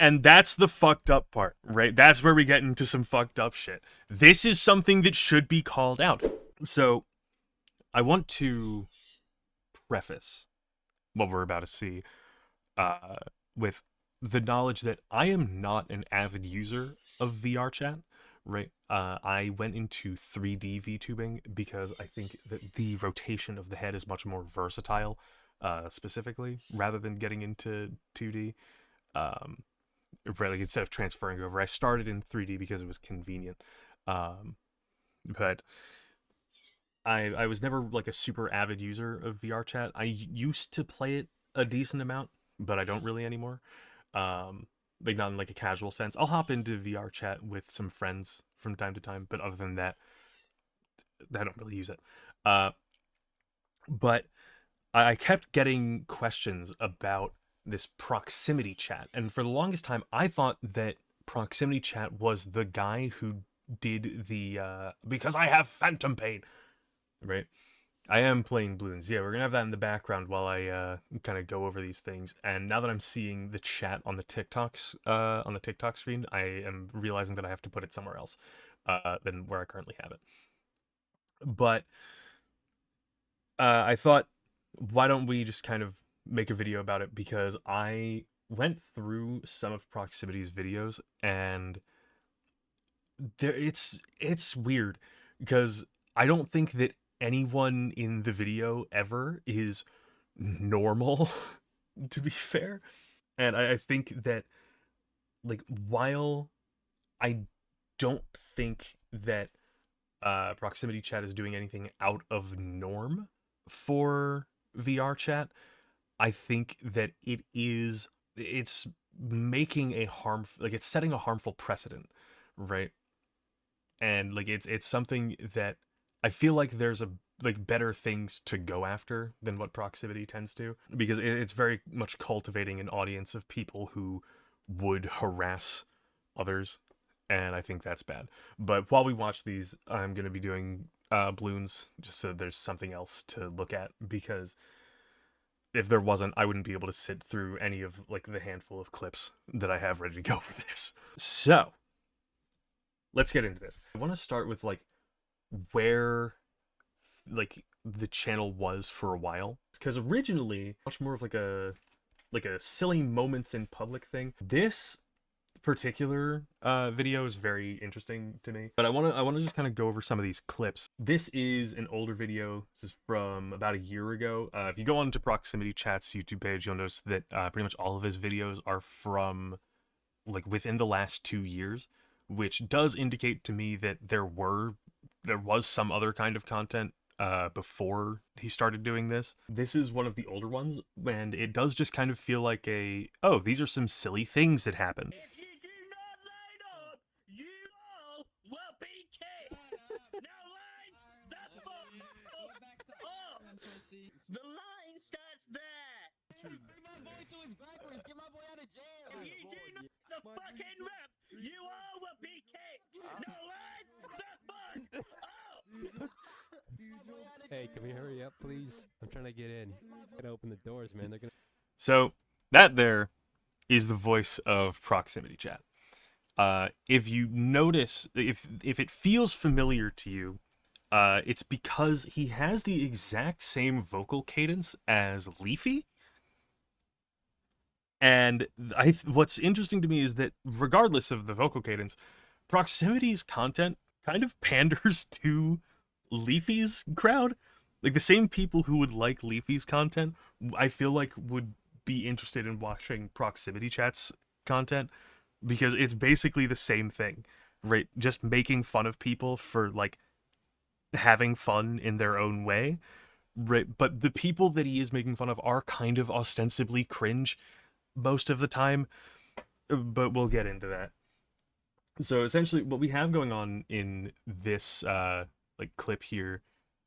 And that's the fucked up part, right? That's where we get into some fucked up shit. This is something that should be called out. So, I want to preface what we're about to see uh, with the knowledge that I am not an avid user of VR chat, right? I went into 3D VTubing because I think that the rotation of the head is much more versatile, specifically, rather than getting into 2D. Um, right, like instead of transferring over, I started in 3D because it was convenient. Um, but I was never like a super avid user of VR chat. I used to play it a decent amount, but I don't really anymore. Um, like not in like a casual sense. I'll hop into VR chat with some friends from time to time, but other than that, I don't really use it. Uh, but I kept getting questions about this proximity chat, and for the longest time, I thought that proximity chat was the guy who did the because I have phantom pain, right? I am playing balloons. Yeah, we're gonna have that in the background while I kind of go over these things. And now that I'm seeing the chat on the TikTok screen, I am realizing that I have to put it somewhere else than where I currently have it. But I thought, why don't we just kind of make a video about it? Because I went through some of Proximity's videos, and it's weird because I don't think that anyone in the video ever is normal, to be fair. And I think that, like, while I don't think that proximity chat is doing anything out of norm for VR chat, I think that it's making a it's setting a harmful precedent, right? And like it's something that I feel like there's a like better things to go after than what proximity tends to, because it's very much cultivating an audience of people who would harass others, and I think that's bad. But while we watch these, I'm going to be doing balloons just so there's something else to look at, because if there wasn't, I wouldn't be able to sit through any of like the handful of clips that I have ready to go for this. So let's get into this. I want to start with like where like the channel was for a while, because originally much more of like a silly moments in public thing. This particular video is very interesting to me, but I want to just kind of go over some of these clips. This is an older video. This is from about a year ago. If you go onto Proximity Chat's YouTube page, you'll notice that pretty much all of his videos are from like within the last 2 years, which does indicate to me that there was some other kind of content before he started doing this. This is one of the older ones, and it does just kind of feel like oh, these are some silly things that happen. If you do not line up, you all will be kicked. Now line the fuck up. The line starts there. Bring my boy to his backwards. Get my boy out of jail. If you do not the fucking rep, you all will be kicked. Now line the fuck up. Hey, can we hurry up, please? I'm trying to get in. Gonna open the doors, man. They're gonna. So that there is the voice of Proximity Chat. If you notice, if it feels familiar to you, it's because he has the exact same vocal cadence as Leafy. And what's interesting to me is that regardless of the vocal cadence, Proximity's content kind of panders to Leafy's crowd. Like the same people who would like Leafy's content, I feel like would be interested in watching Proximity Chat's content, because it's basically the same thing, right? Just making fun of people for like having fun in their own way, right? But the people that he is making fun of are kind of ostensibly cringe most of the time, but we'll get into that. So essentially what we have going on in this like clip here,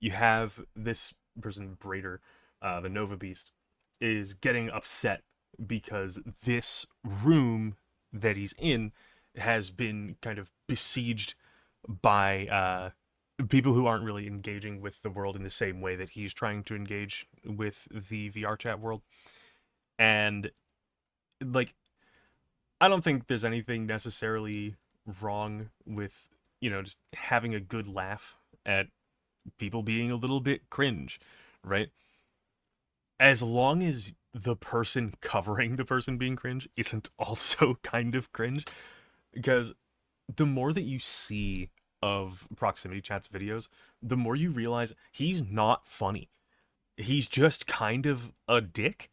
you have this person Brader, the Nova Beast, is getting upset because this room that he's in has been kind of besieged by people who aren't really engaging with the world in the same way that he's trying to engage with the VR chat world. And like I don't think there's anything necessarily wrong with, just having a good laugh at people being a little bit cringe, right? As long as the person covering the person being cringe isn't also kind of cringe. Because the more that you see of Proximity Chat's videos, the more you realize he's not funny. He's just kind of a dick.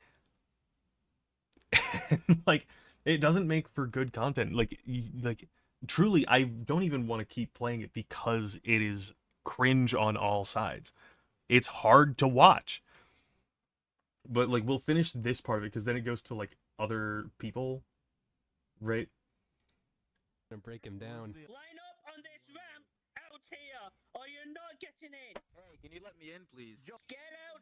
Like, it doesn't make for good content. Like truly, I don't even want to keep playing it because it is cringe on all sides. It's hard to watch. But like, we'll finish this part of it because then it goes to like other people, right? Gonna break him down. Line up on this ramp out here, or you're not getting in. Hey, can you let me in, please? Get out.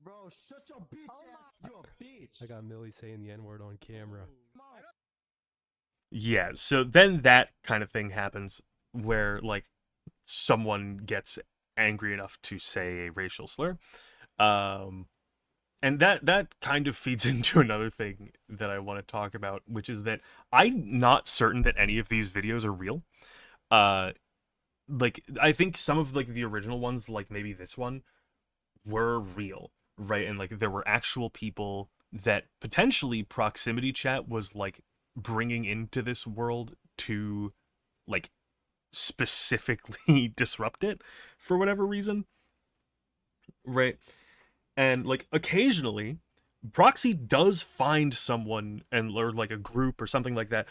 Bro, shut your bitch ass. You a bitch. I got Millie saying the N-word on camera. Come on. Yeah, so then that kind of thing happens where like someone gets angry enough to say a racial slur. And that kind of feeds into another thing that I want to talk about, which is that I'm not certain that any of these videos are real. Like I think some of like the original ones, like maybe this one, were real, right? And like there were actual people that potentially Proximity Chat was like bringing into this world to like specifically disrupt it for whatever reason, right? And like occasionally Proxy does find someone and or like a group or something like that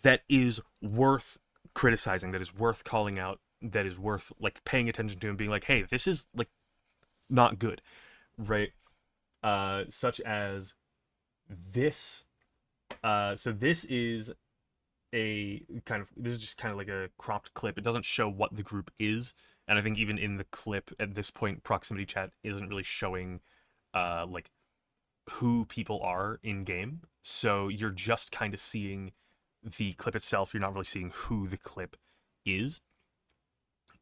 that is worth criticizing, that is worth calling out, that is worth like paying attention to and being like, hey, this is like not good, right? Such as this. So this is this is just kind of like a cropped clip. It doesn't show what the group is, and I think even in the clip at this point, Proximity Chat isn't really showing, like who people are in game. So you're just kind of seeing the clip itself. You're not really seeing who the clip is,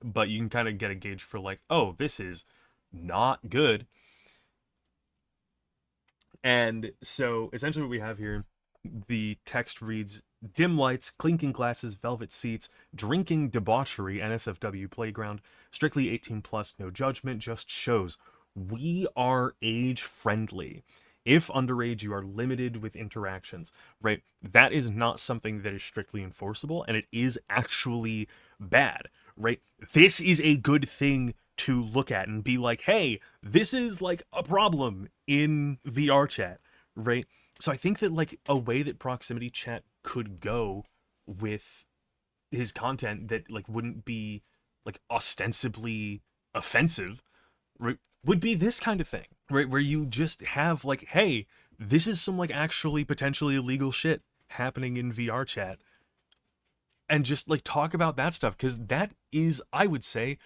but you can kind of get a gauge for like, oh, this is not good. And so essentially what we have here, the text reads, dim lights, clinking glasses, velvet seats, drinking debauchery, NSFW playground, strictly 18 plus, no judgment, just shows. We are age friendly. If underage, you are limited with interactions, right? That is not something that is strictly enforceable, and it is actually bad, right? This is a good thing to look at and be like, hey, this is like a problem in VR chat, right? So I think that like a way that Proximity Chat could go with his content that like wouldn't be like ostensibly offensive, right, would be this kind of thing, right? Where you just have like, hey, this is some like actually potentially illegal shit happening in VR chat. And just like talk about that stuff, because that is, I would say,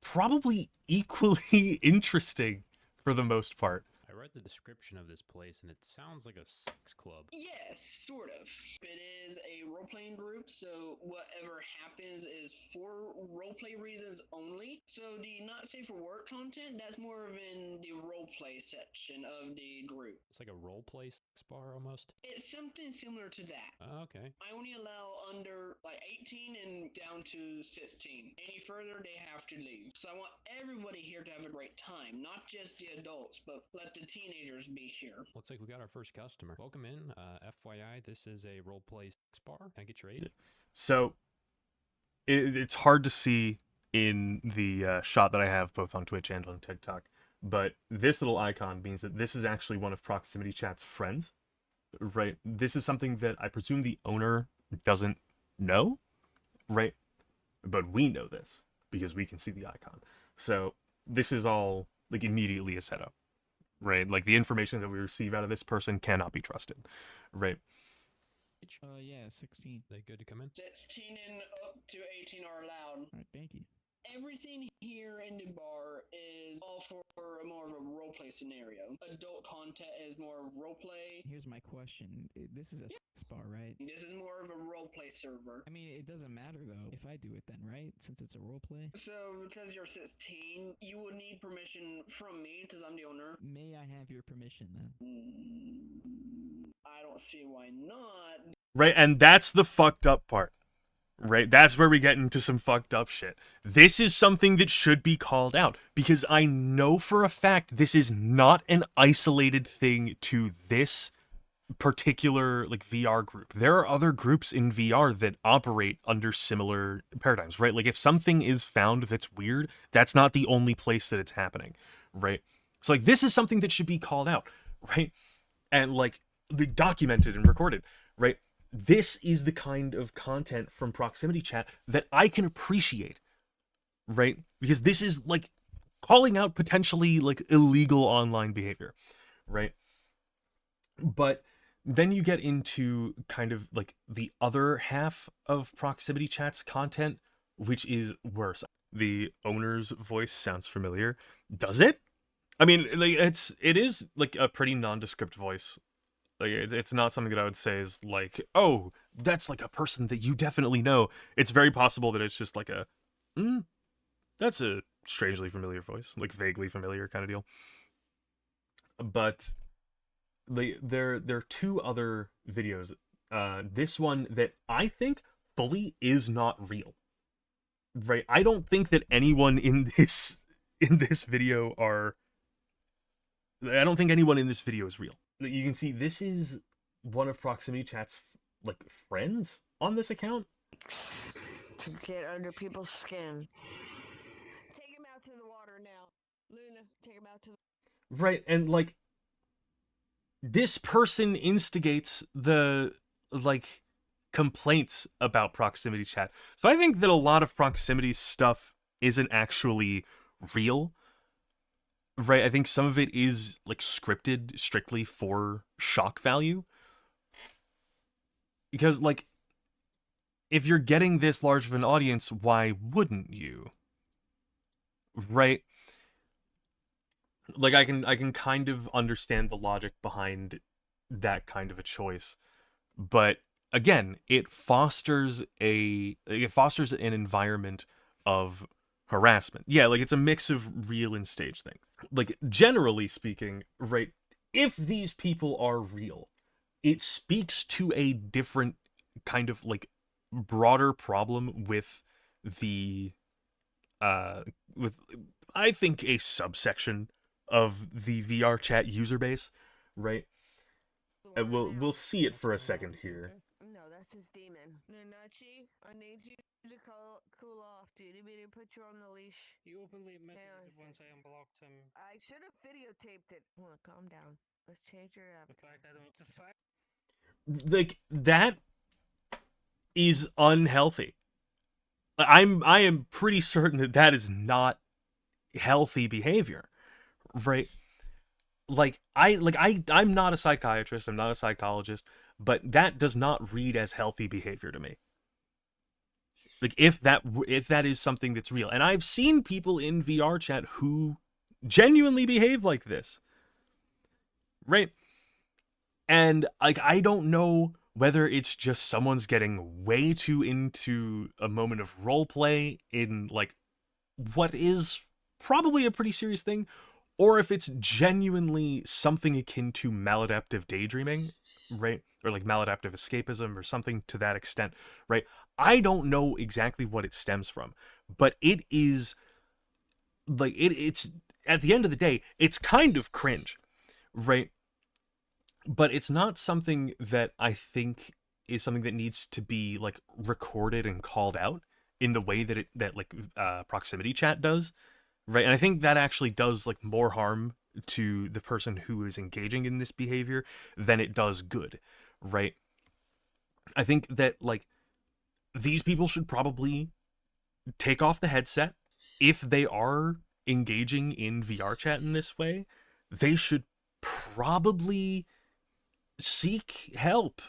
probably equally interesting for the most part. I read the description of this place and it sounds like a sex club. Yes, sort of. It is a role-playing group, so whatever happens is for role-play reasons only. So the not safe for work content, that's more of in the role-play section of the group. It's like a role play sex bar almost. It's something similar to that. Okay. I only allow under like 18 and down to 16. Any further, they have to leave. So I want everybody here to have a great time, not just the adults, but let the teenagers be here. Looks like we got our first customer. Welcome in. FYI, this is a role play sex bar. Can I get your aid? So it's hard to see in the shot that I have both on Twitch and on TikTok, but this little icon means that this is actually one of Proximity Chat's friends, right? This is something that I presume the owner doesn't know, right? But we know this because we can see the icon. So this is all like immediately a setup, right? Like the information that we receive out of this person cannot be trusted, right? Yeah, 16. They good to come in? 16 and up to 18 are allowed. Alright, thank you. Everything here in the bar is all for more of a roleplay scenario. Adult content is more roleplay. Here's my question. This is a spa, right? This is more of a roleplay server. I mean, it doesn't matter though if I do it then, right? Since it's a roleplay. So, because you're 16, you would need permission from me, because I'm the owner. May I have your permission then? I don't see why not. Right? And that's the fucked up part. Right? That's where we get into some fucked up shit. This is something that should be called out because I know for a fact this is not an isolated thing to this particular like VR group. There are other groups in VR that operate under similar paradigms, right? Like if something is found that's weird, that's not the only place that it's happening, right? So like this is something that should be called out, right? And like documented and recorded, right? This is the kind of content from proximity chat that I can appreciate, right? Because this is like calling out potentially like illegal online behavior, right? But then you get into kind of like the other half of proximity chat's content, which is worse. The owner's voice sounds familiar. Does it? I mean, like it is like a pretty nondescript voice. Like it's not something that I would say is like, oh, that's like a person that you definitely know. It's very possible that it's just like a, that's a strangely familiar voice, like vaguely familiar kind of deal. But there are two other videos. This one that I think fully is not real. Right? I don't think that anyone in this video are. I don't think anyone in this video is real. You can see this is one of Proximity Chat's like friends on this account. To get under people's skin. Take him out to the water now. Luna, take him out to the... Right, and like this person instigates the like complaints about proximity chat. So I think that a lot of proximity stuff isn't actually real. Right, I think some of it is like scripted strictly for shock value. Because like if you're getting this large of an audience, why wouldn't you? Right? Like I can kind of understand the logic behind that kind of a choice. But again, it fosters an environment of harassment. Yeah, like it's a mix of real and stage things. Like generally speaking, right, if these people are real, it speaks to a different kind of like broader problem with the with I think a subsection of the VR chat user base, right? And we'll see it for a second here. No, that's his demon. Nanachi, I need you to cool off, dude. You need to put you on the leash. You openly admitted it once I unblocked him. I should have videotaped it. Hold on, calm down. Let's change your app. Like that is unhealthy. I am pretty certain that that is not healthy behavior, right? I'm not a psychiatrist, I'm not a psychologist, but that does not read as healthy behavior to me. Like if that is something that's real, and I've seen people in VR chat who genuinely behave like this, right? And like I don't know whether it's just someone's getting way too into a moment of role play in like what is probably a pretty serious thing, or if it's genuinely something akin to maladaptive daydreaming, right? Or like maladaptive escapism or something to that extent, right? I don't know exactly what it stems from, but it is like it's at the end of the day, it's kind of cringe, right? But it's not something that I think is something that needs to be like recorded and called out in the way that proximity chat does, right? And I think that actually does like more harm to the person who is engaging in this behavior than it does good, right? I think that like these people should probably take off the headset if they are engaging in VR chat in this way. They should probably seek help,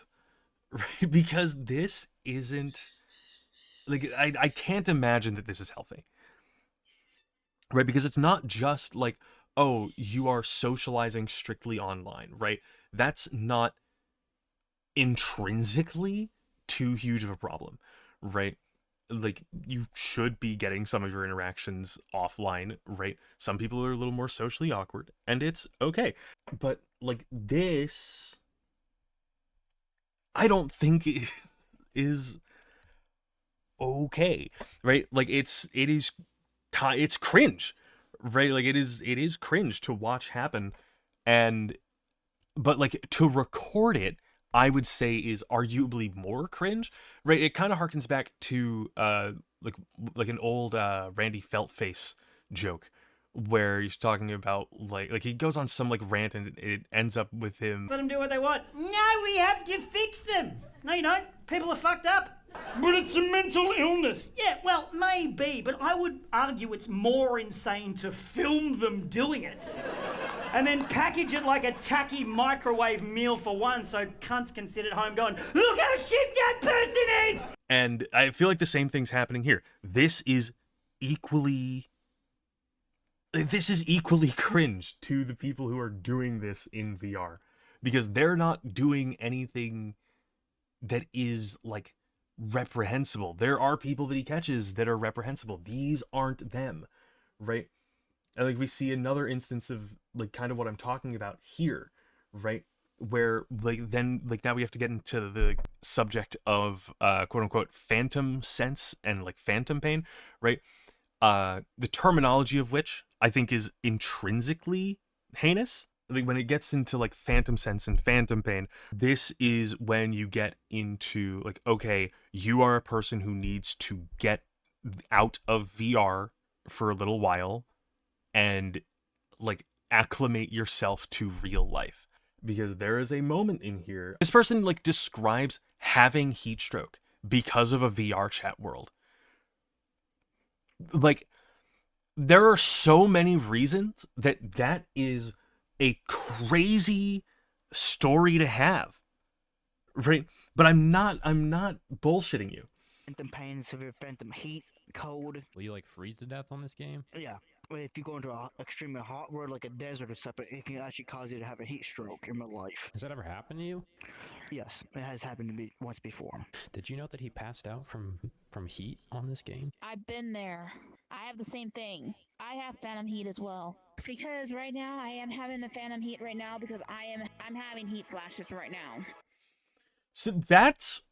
right? Because this isn't like I can't imagine that this is healthy, right? Because it's not just like, oh, you are socializing strictly online, right? That's not intrinsically too huge of a problem, right? Like you should be getting some of your interactions offline, right? Some people are a little more socially awkward and it's okay. But like this I don't think it is okay, right? Like it's cringe, right? Like it is cringe to watch happen, and but like to record it, I would say is arguably more cringe, right? It kind of harkens back to like an old Randy Feltface joke where he's talking about like he goes on some like rant and it ends up with him. Let them do what they want. No, we have to fix them. No, you don't. People are fucked up. But it's a mental illness. Yeah, well, maybe, but I would argue it's more insane to film them doing it and then package it like a tacky microwave meal for one so cunts can sit at home going, look how shit that person is! And I feel like the same thing's happening here. This is equally cringe to the people who are doing this in VR because they're not doing anything that is like reprehensible. There are people that he catches that are reprehensible. These aren't them, right? And like we see another instance of like kind of what I'm talking about here, right? Where like then like now we have to get into the subject of quote unquote phantom sense and like phantom pain, right? The terminology of which I think is intrinsically heinous. Like when it gets into like phantom sense and phantom pain, this is when you get into like, okay, you are a person who needs to get out of VR for a little while and like acclimate yourself to real life. Because there is a moment in here, this person like describes having heat stroke because of a VR chat world. Like there are so many reasons that is a crazy story to have, right? But I'm not bullshitting you. Phantom pain, severe phantom heat, cold. Will you like freeze to death on this game? Yeah. If you go into an extremely hot world like a desert or something, it can actually cause you to have a heat stroke in real life. Has that ever happened to you? Yes, it has happened to me once before. Did you know that he passed out from heat on this game? I've been there. I have the same thing. I have phantom heat as well. Because right now I am having the phantom heat right now because I'm having heat flashes right now. So that's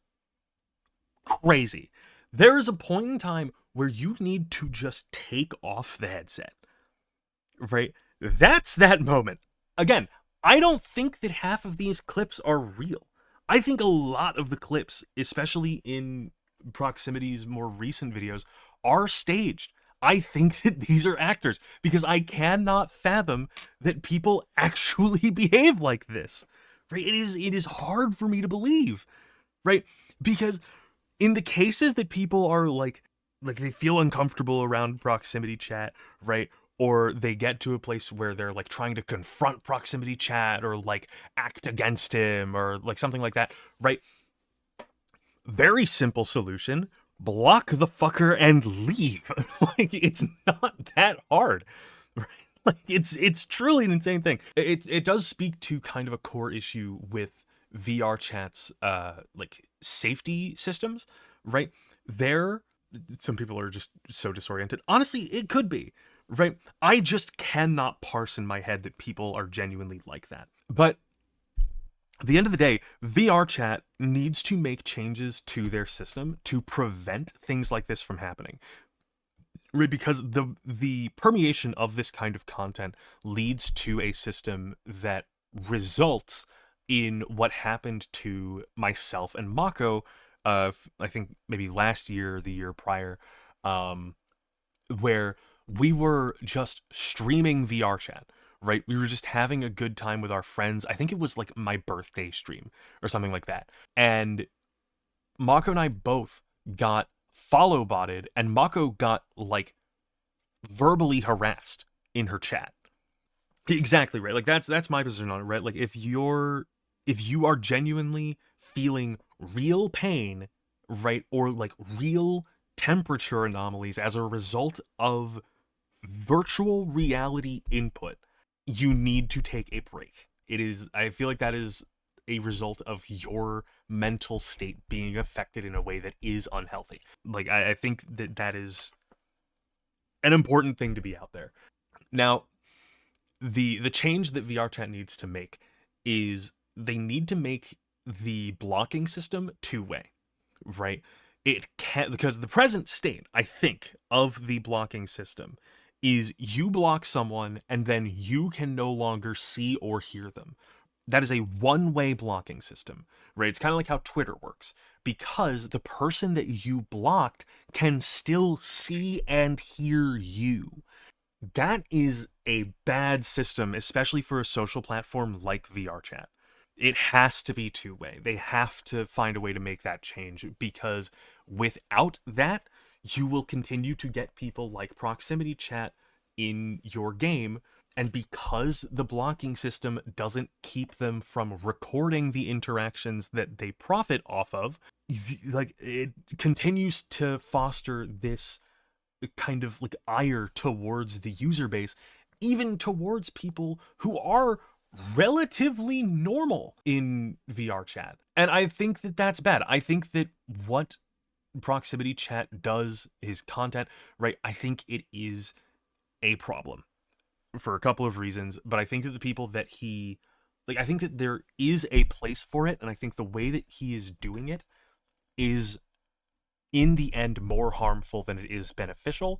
crazy. There is a point in time where you need to just take off the headset, right? That's that moment. Again, I don't think that half of these clips are real. I think a lot of the clips, especially in Proximity's more recent videos, are staged. I think that these are actors because I cannot fathom that people actually behave like this, right? It is hard for me to believe, right? Because in the cases that people are like they feel uncomfortable around proximity chat, right? Or they get to a place where they're like trying to confront proximity chat or like act against him or like something like that, right? Very simple solution. Block the fucker and leave. Like it's not that hard, right? Like it's truly an insane thing. It does speak to kind of a core issue with VR chat's like safety systems, right? Some people are just so disoriented. Honestly, it could be, right? I just cannot parse in my head that people are genuinely like that. But at the end of the day, VR chat needs to make changes to their system to prevent things like this from happening. Right? Because the permeation of this kind of content leads to a system that results in what happened to myself and Mako, I think maybe last year or the year prior, where we were just streaming VR chat. Right? We were just having a good time with our friends. I think it was like my birthday stream or something like that. And Mako and I both got follow botted and Mako got like verbally harassed in her chat. Exactly, right? Like that's my position on it, right? Like if you are genuinely feeling real pain, right? Or like real temperature anomalies as a result of virtual reality input, you need to take a break. I feel like that is a result of your mental state being affected in a way that is unhealthy. Like, I think that is an important thing to be out there. Now, the change that VR chat needs to make is they need to make the blocking system two-way, right? It can, because the present state, I think, of the blocking system is you block someone and then you can no longer see or hear them. That is a one-way blocking system, right? It's kind of like how Twitter works, because the person that you blocked can still see and hear you. That is a bad system, especially for a social platform like VRChat. It has to be two-way. They have to find a way to make that change, because without that, you will continue to get people like proximity chat in your game, and because the blocking system doesn't keep them from recording the interactions that they profit off of, like, it continues to foster this kind of like ire towards the user base, even towards people who are relatively normal in VR chat. And I think that that's bad. I think that what proximity chat does is content, right? I think it is a problem for a couple of reasons, but I think that the people that he, like, I think that there is a place for it, and I think the way that he is doing it is in the end more harmful than it is beneficial.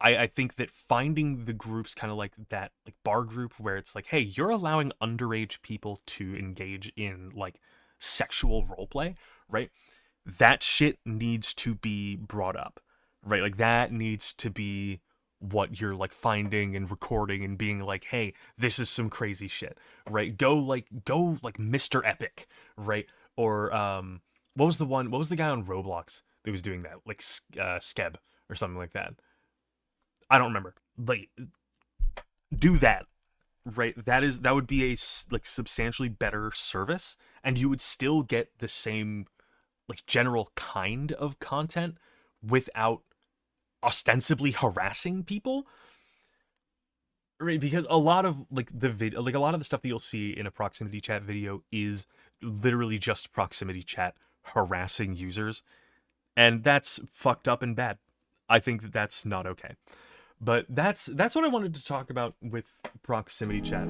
I think that finding the groups kind of like that, like bar group, where it's like, hey, you're allowing underage people to engage in like sexual roleplay, right? That shit needs to be brought up, right? Like that needs to be what you're like finding and recording and being like, hey, this is some crazy shit, right? Go like Mr. Epic, right? Or what was the guy on Roblox that was doing that? Like Skeb or something like that. I don't remember. Like, do that, right? That would be a like substantially better service, and you would still get the same like general kind of content without ostensibly harassing people, right? Because a lot of like a lot of the stuff that you'll see in a proximity chat video is literally just proximity chat harassing users, and that's fucked up and bad. I think that that's not okay. But that's what I wanted to talk about with proximity chat.